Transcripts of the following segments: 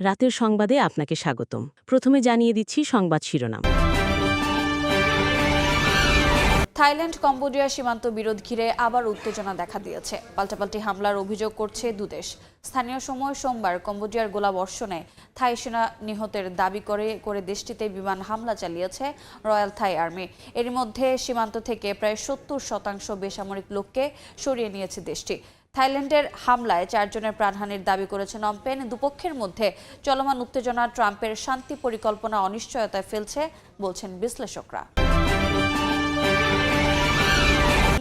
রাতের সংবাদে আপনাকে স্বাগতম। প্রথমে জানিয়ে দিচ্ছি সংবাদ শিরোনাম। থাইল্যান্ড কম্বোডিয়া সীমান্ত বিরোধ ঘিরে আবার উত্তেজনা দেখা দিয়েছে। পাল্টাপাল্টি হামলার অভিযোগ করছে দুদেশ। স্থানীয় সময় সোমবার কম্বোডিয়ার গোলাবর্ষণে থাই সেনা নিহতের দাবি করে দেশটিতে বিমান হামলা চালিয়েছে রয়্যাল থাই আর্মি। এর মধ্যে সীমান্ত থেকে প্রায় 70% বেসামরিক লোককে সরিয়ে নিয়েছে দেশটি। থাইল্যান্ডের হামলায় 4 জনের প্রাণহানির দাবি করেছে নমপেন। দুপক্ষের মধ্যে চলমান উত্তেজনা ট্রাম্পের শান্তি পরিকল্পনা অনিশ্চয়তায় ফেলছে বলছেন বিশ্লেষকরা।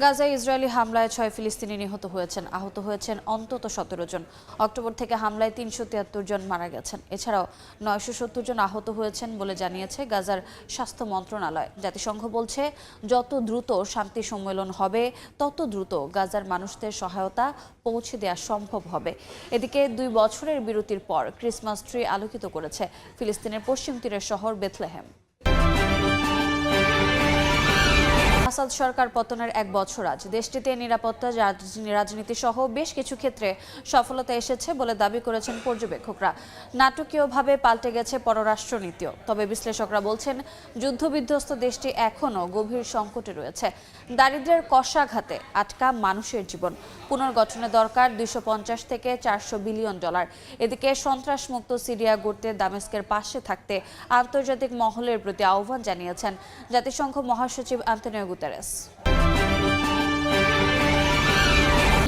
গাজায় ইসরায়েলি হামলায় 6 ফিলিস্তিনি নিহত হয়েছেন, আহত হয়েছেন অন্তত 17 জন। অক্টোবর থেকে হামলায় 373 জন মারা গেছেন। এছাড়াও 970 জন আহত হয়েছেন বলে জানিয়েছে গাজার স্বাস্থ্য মন্ত্রণালয়। জাতিসংঘ বলছে, যত দ্রুত শান্তি সম্মেলন হবে তত দ্রুত গাজার মানুষদের সহায়তা পৌঁছে দেওয়া সম্ভব হবে। এদিকে 2 বছরের বিরতির পর ক্রিসমাস ট্রি আলোকিত করেছে ফিলিস্তিনের পশ্চিম তীরের শহর বেথলেহেম। আসাদ সরকার পতনের 1 বছর আজ। দেশটিতে নিরাপত্তা, রাজনীতি সহ বেশ কিছু ক্ষেত্রে সফলতা এসেছে বলে দাবি করেছেন পর্যবেক্ষকরা। নাটকীয়ভাবে পাল্টে গেছে পররাষ্ট্রনীতিও। তবে বিশ্লেষকরা বলছেন, যুদ্ধবিধ্বস্ত দেশটি এখনও গভীর সংকটে রয়েছে। দারিদ্র্যের কষাঘাতে আটকা মানুষের জীবন। পুনর্গঠনে দরকার 250 থেকে 400 বিলিয়ন ডলার। এদিকে সন্ত্রাসমুক্ত সিরিয়া গড়তে দামেস্কের পাশে থাকতে আন্তর্জাতিক মহলের প্রতি আহ্বান জানিয়েছেন জাতিসংঘ মহাসচিব আন্তোনিও গুতেরেস।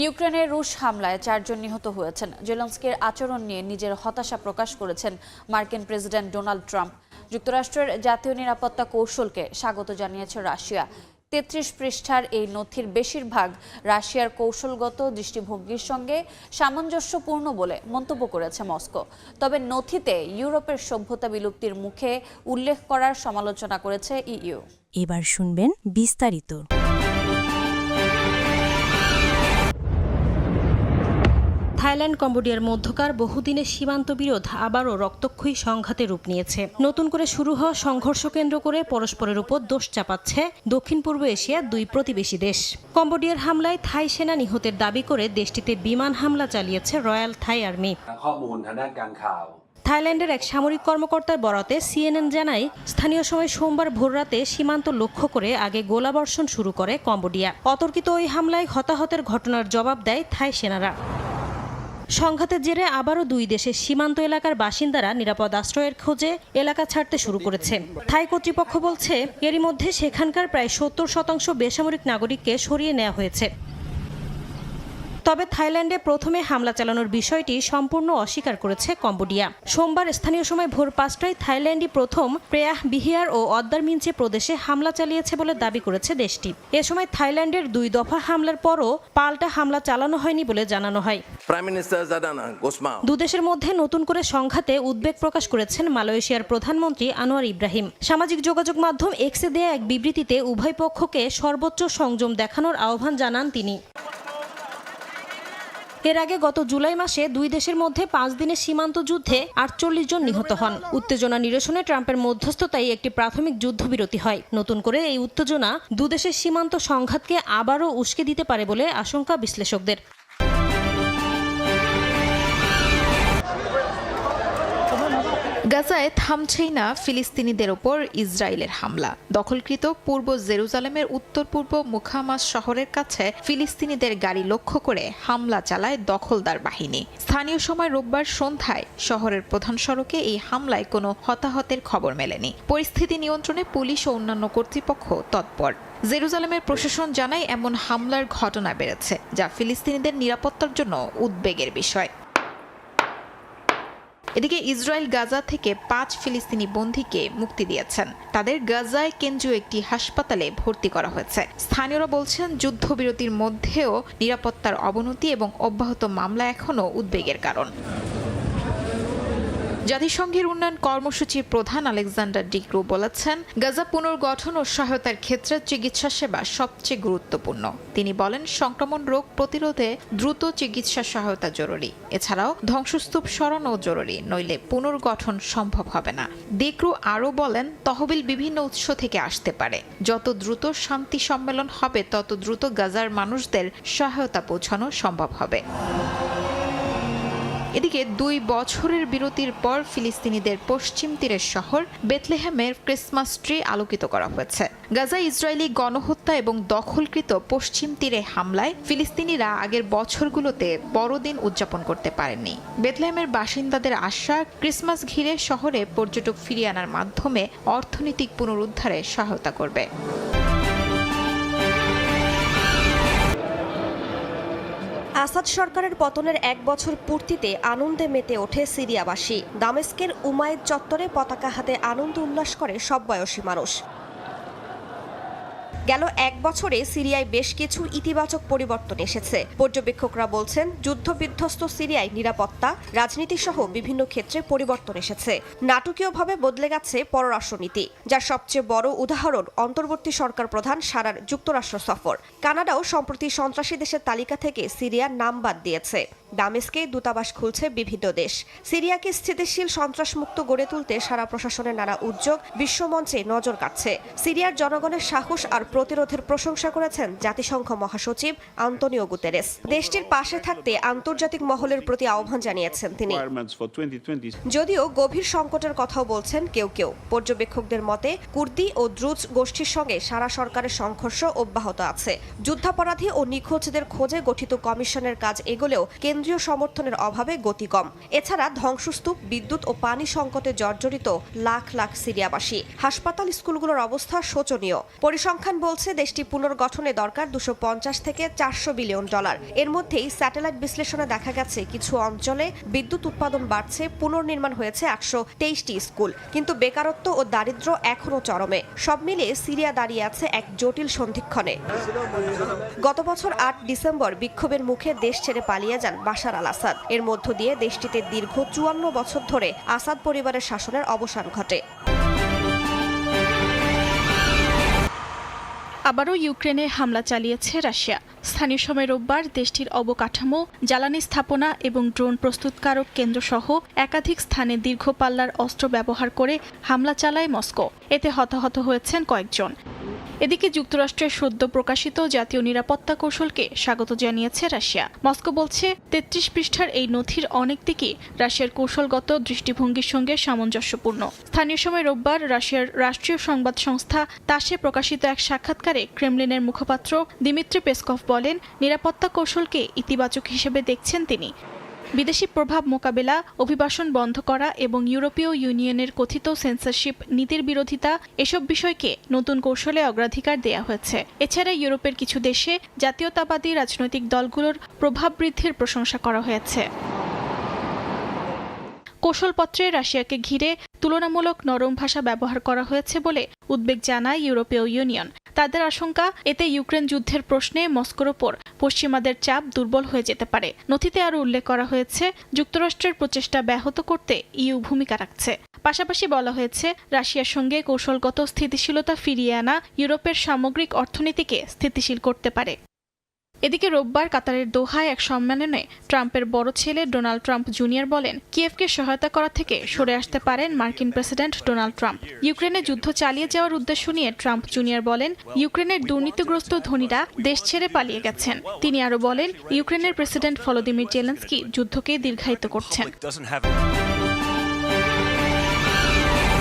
ইউক্রেনের রুশ হামলায় 4 জন নিহত হয়েছেন। জেলেনস্কির আচরণ নিয়ে নিজের হতাশা প্রকাশ করেছেন মার্কিন প্রেসিডেন্ট ডোনাল্ড ট্রাম্প। যুক্তরাষ্ট্রের জাতীয় নিরাপত্তা কৌশলকে স্বাগত জানিয়েছে রাশিয়া। 33 পৃষ্ঠার এই নথির বেশিরভাগ রাশিয়ার কৌশলগত দৃষ্টিভঙ্গির সঙ্গে সামঞ্জস্যপূর্ণ বলে মন্তব্য করেছে মস্কো। তবে নথিতে ইউরোপের সভ্যতা বিলুপ্তির মুখে উল্লেখ করার সমালোচনা করেছে ইইউ। এবার শুনবেন বিস্তারিত। থাইল্যান্ড কম্বোডিয়ার মধ্যকার বহুদিনের সীমান্ত বিরোধ আবারও রক্তক্ষয়ী সংঘাতে রূপ নিয়েছে। নতুন করে শুরু হওয়া সংঘর্ষ কেন্দ্র করে পরস্পরের উপর দোষ চাপাচ্ছে দক্ষিণ পূর্ব এশিয়ার 2 প্রতিবেশী দেশ। কম্বোডিয়ার হামলায় থাই সেনা নিহতের দাবি করে দেশটিতে বিমান হামলা চালিয়েছে রয়্যাল থাই আর্মি। থাইল্যান্ডের এক সামরিক কর্মকর্তার বরাতে সিএনএন জানায়, স্থানীয় সময় সোমবার ভোররাতে সীমান্ত লক্ষ্য করে আগে গোলাবর্ষণ শুরু করে কম্বোডিয়া। অতর্কিত ওই হামলায় হতাহতের ঘটনার জবাব দেয় থাই সেনারা। সংঘাতের জেরে আবারও 2 দেশের সীমান্ত এলাকার বাসিন্দারা নিরাপদ আশ্রয়ের খোঁজে এলাকা ছাড়তে শুরু করেছে। থাই কর্তৃপক্ষ বলছে, এরই মধ্যে সেখানকার প্রায় 70% বেসামরিক নাগরিককে সরিয়ে নেওয়া হয়েছে। তবে থাইল্যান্ডে প্রথমে হামলা চালানোর বিষয়টি সম্পূর্ণ অস্বীকার করেছে কম্বোডিয়া। সোমবার স্থানীয় সময় ভোর 5টায় থাইল্যান্ডই প্রথম প্রেয়াহ বিহিয়ার ও অদ্দারমিনচে প্রদেশে হামলা চালিয়েছে বলে দাবি করেছে দেশটি। এ সময় থাইল্যান্ডের 2 দফা হামলার পরও পাল্টা হামলা চালানো হয়নি বলে জানানো হয়। দুদেশের মধ্যে নতুন করে সংঘাতে উদ্বেগ প্রকাশ করেছেন মালয়েশিয়ার প্রধানমন্ত্রী আনোয়ার ইব্রাহিম। সামাজিক যোগাযোগ মাধ্যম এক্সে দেয়া এক বিবৃতিতে উভয় পক্ষকে সর্বোচ্চ সংযম দেখানোর আহ্বান জানান তিনি। এর আগে গত জুলাই মাসে 2 দেশের মধ্যে 5 দিনের সীমান্ত যুদ্ধে 48 জন নিহত হন। উত্তেজনা নিরসনে ট্রাম্পের মধ্যস্থতায় একটি প্রাথমিক যুদ্ধবিরতি হয়। নতুন করে এই উত্তেজনা 2 দেশের সীমান্ত সংঘাতকে আবারও উস্কে দিতে পারে বলে আশঙ্কা বিশ্লেষকদের। গাজায় থামছেই না ফিলিস্তিনিদের ওপর ইসরায়েলের হামলা। দখলকৃত পূর্ব জেরুজালেমের উত্তর পূর্ব মুখামাস শহরের কাছে ফিলিস্তিনিদের গাড়ি লক্ষ্য করে হামলা চালায় দখলদার বাহিনী। স্থানীয় সময় রোববার সন্ধ্যায় শহরের প্রধান সড়কে এই হামলায় কোনো হতাহতের খবর মেলেনি। পরিস্থিতি নিয়ন্ত্রণে পুলিশ ও অন্যান্য কর্তৃপক্ষ তৎপর। জেরুজালেমের প্রশাসন জানায়, এমন হামলার ঘটনা বেড়েছে, যা ফিলিস্তিনিদের নিরাপত্তার জন্য উদ্বেগের বিষয়। এদিকে ইসরায়েল গাজা থেকে 5 ফিলিস্তিনি বন্দীকে মুক্তি দিয়েছেন। তাদের গাজায় কেন্দ্রীয় একটি হাসপাতালে ভর্তি করা হয়েছে। স্থানীয়রা বলছেন, যুদ্ধবিরতির মধ্যেও নিরাপত্তার অবনতি এবং অব্যাহত মামলা এখনও উদ্বেগের কারণ। জাতিসংঘের উন্নয়ন কর্মসূচির প্রধান আলেকজান্ডার ডিক্রু বলেছেন, গাজা পুনর্গঠন ও সহায়তার ক্ষেত্রে চিকিৎসা সেবা সবচেয়ে গুরুত্বপূর্ণ। তিনি বলেন, সংক্রমণ রোগ প্রতিরোধে দ্রুত চিকিৎসা সহায়তা জরুরি। এছাড়াও ধ্বংসস্তূপ সরানো জরুরি, নইলে পুনর্গঠন সম্ভব হবে না। ডিক্রু আরও বলেন, তহবিল বিভিন্ন উৎস থেকে আসতে পারে। যত দ্রুত শান্তি সম্মেলন হবে তত দ্রুত গাজার মানুষদের সহায়তা পৌঁছানো সম্ভব হবে। এদিকে 2 বছরের বিরতির পর ফিলিস্তিনিদের পশ্চিম তীরের শহর বেথলেহেমের ক্রিসমাস ট্রি আলোকিত করা হয়েছে। গাজায় ইসরায়েলি গণহত্যা এবং দখলকৃত পশ্চিম তীরে হামলায় ফিলিস্তিনিরা আগের বছরগুলোতে বড়দিন উদযাপন করতে পারেননি। বেথলেহেমের বাসিন্দাদের আশা, ক্রিসমাস ঘিরে শহরে পর্যটক ফিরিয়ে আনার মাধ্যমে অর্থনৈতিক পুনরুদ্ধারে সহায়তা করবে। আসাদ সরকারের পতনের 1 বছর পূর্তিতে আনন্দে মেতে ওঠে সিরিয়াবাসী। দামেস্কের উমায়েদ চত্বরে পতাকা হাতে আনন্দ উল্লাস করে সব বয়সী মানুষ। গেল 1 বছরে সিরিয়ায় বেশ কিছু ইতিবাচক পরিবর্তন এসেছে। পর্যবেক্ষকরা বলছেন, যুদ্ধবিধ্বস্ত সিরিয়ায় নিরাপত্তা, রাজনীতি সহ বিভিন্ন ক্ষেত্রে পরিবর্তন এসেছে। নাটকীয়ভাবে বদলে গেছে পররাষ্ট্রনীতি, যার সবচেয়ে বড় উদাহরণ অন্তর্বর্তী সরকার প্রধান সারার যুক্তরাষ্ট্র সফর। কানাডাও সম্প্রতি সন্ত্রাসী দেশের তালিকা থেকে সিরিয়ার নাম বাদ দিয়েছে। দামেস্কে দূতাবাস খুলছে বিভিন্ন দেশ। সিরিয়াকে স্থিতিশীল সন্ত্রাসমুক্ত গড়ে তুলতে সারা প্রশাসনের নানা উদ্যোগ বিশ্বমঞ্চে নজর কাটছে। সিরিয়ার জনগণের সাহস আর প্রতিরোধের প্রশংসা করেছেন জাতিসংঘ মহাসচিব আন্তোনিও গুতেরেস। দেশটির পাশে থাকতে আন্তর্জাতিক মহলের প্রতি আহ্বান জানিয়েছেন তিনি। যদিও গভীর সংকটের কথাও বলছেন কেউ কেউ। পর্যবেক্ষকদের মতে, কুর্দি ও দ্রুজ গোষ্ঠীর সঙ্গে সারা সরকারের সংঘর্ষ অব্যাহত আছে। যুদ্ধাপরাধী ও নিখোঁজদের খোঁজে গঠিত কমিশনের কাজ এগোলেও কেন্দ্রীয় সমর্থনের অভাবে গতি কম। এছাড়া ধ্বংসস্তূপ, বিদ্যুৎ ও পানি সংকটে জর্জরিত লাখ লাখ সিরিয়াবাসী। হাসপাতাল, স্কুলগুলোর অবস্থা শোচনীয়। পরিসংখ্যান বলছে, দেশটি পুনর্গঠনে দরকার $250 থেকে $400 বিলিয়ন। এর মধ্যেই স্যাটেলাইট বিশ্লেষণে দেখা গেছে কিছু অঞ্চলে বিদ্যুৎ উৎপাদন বাড়ছে, পুনর্নির্মাণ হয়েছে 823টি স্কুল। কিন্তু বেকারত্ব ও দারিদ্র্য এখনও চরমে। সব মিলিয়ে সিরিয়া দাঁড়িয়ে আছে এক জটিল সন্ধিক্ষণে। গত বছর 8 ডিসেম্বর বিক্ষোভের মুখে দেশ ছেড়ে পালিয়ে যান বাশার আল আসাদ। এর মধ্য দিয়ে দেশটিতে দীর্ঘ 54 বছর ধরে আসাদ পরিবারের শাসনের অবসান ঘটে। আবারও ইউক্রেনে হামলা চালিয়েছে রাশিয়া। স্থানীয় সময় রোববার দেশটির অবকাঠামো, জ্বালানি স্থাপনা এবং ড্রোন প্রস্তুতকারক কেন্দ্রসহ একাধিক স্থানে দীর্ঘ পাল্লার অস্ত্র ব্যবহার করে হামলা চালায় মস্কো। এতে হতাহত হয়েছেন কয়েকজন। এদিকে যুক্তরাষ্ট্রের সদ্য প্রকাশিত জাতীয় নিরাপত্তা কৌশলকে স্বাগত জানিয়েছে রাশিয়া। মস্কো বলছে, 33 পৃষ্ঠার এই নথির অনেক দিকই রাশিয়ার কৌশলগত দৃষ্টিভঙ্গির সঙ্গে সামঞ্জস্যপূর্ণ। স্থানীয় সময় রোববার রাশিয়ার রাষ্ট্রীয় সংবাদ সংস্থা তাসে প্রকাশিত এক সাক্ষাৎকারে ক্রেমলিনের মুখপাত্র দিমিত্রি পেসকভ বলেন, নিরাপত্তা কৌশলকে ইতিবাচক হিসেবে দেখছেন তিনি। বিদেশি প্রভাব মোকাবেলা, অভিবাসন বন্ধ করা এবং ইউরোপীয় ইউনিয়নের কথিত সেন্সরশিপ নীতির বিরোধিতা, এসব বিষয়কে নতুন কৌশলে অগ্রাধিকার দেয়া হয়েছে। এছাড়া ইউরোপের কিছু দেশে জাতীয়তাবাদী রাজনৈতিক দলগুলোর প্রভাব বৃদ্ধির প্রশংসা করা হয়েছে। কৌশলপত্রে রাশিয়াকে ঘিরে তুলনামূলক নরম ভাষা ব্যবহার করা হয়েছে বলে উদ্বেগ জানায় ইউরোপীয় ইউনিয়ন। তাদের আশঙ্কা, এতে ইউক্রেন যুদ্ধের প্রশ্নে মস্কোর ওপর পশ্চিমাদের চাপ দুর্বল হয়ে যেতে পারে। নথিতে আরও উল্লেখ করা হয়েছে, যুক্তরাষ্ট্রের প্রচেষ্টা ব্যাহত করতে ইইউ ভূমিকা রাখছে। পাশাপাশি বলা হয়েছে, রাশিয়ার সঙ্গে কৌশলগত স্থিতিশীলতা ফিরিয়ে আনা ইউরোপের সামগ্রিক অর্থনীতিকে স্থিতিশীল করতে পারে। এদিকে রোববার কাতারের দোহায় এক সম্মেলনে ট্রাম্পের বড় ছেলে ডোনাল্ড ট্রাম্প জুনিয়র বলেন, কিয়েভকে সহায়তা করা থেকে সরে আসতে পারেন মার্কিন প্রেসিডেন্ট ডোনাল্ড ট্রাম্প। ইউক্রেনে যুদ্ধ চালিয়ে যাওয়ার উদ্দেশ্য নিয়ে ট্রাম্প জুনিয়র বলেন, ইউক্রেনের দুর্নীতিগ্রস্ত ধনীরা দেশ ছেড়ে পালিয়ে গেছেন। তিনি আরও বলেন, ইউক্রেনের প্রেসিডেন্ট ভলোদিমির জেলেনস্কি যুদ্ধকে দীর্ঘায়িত করছেন।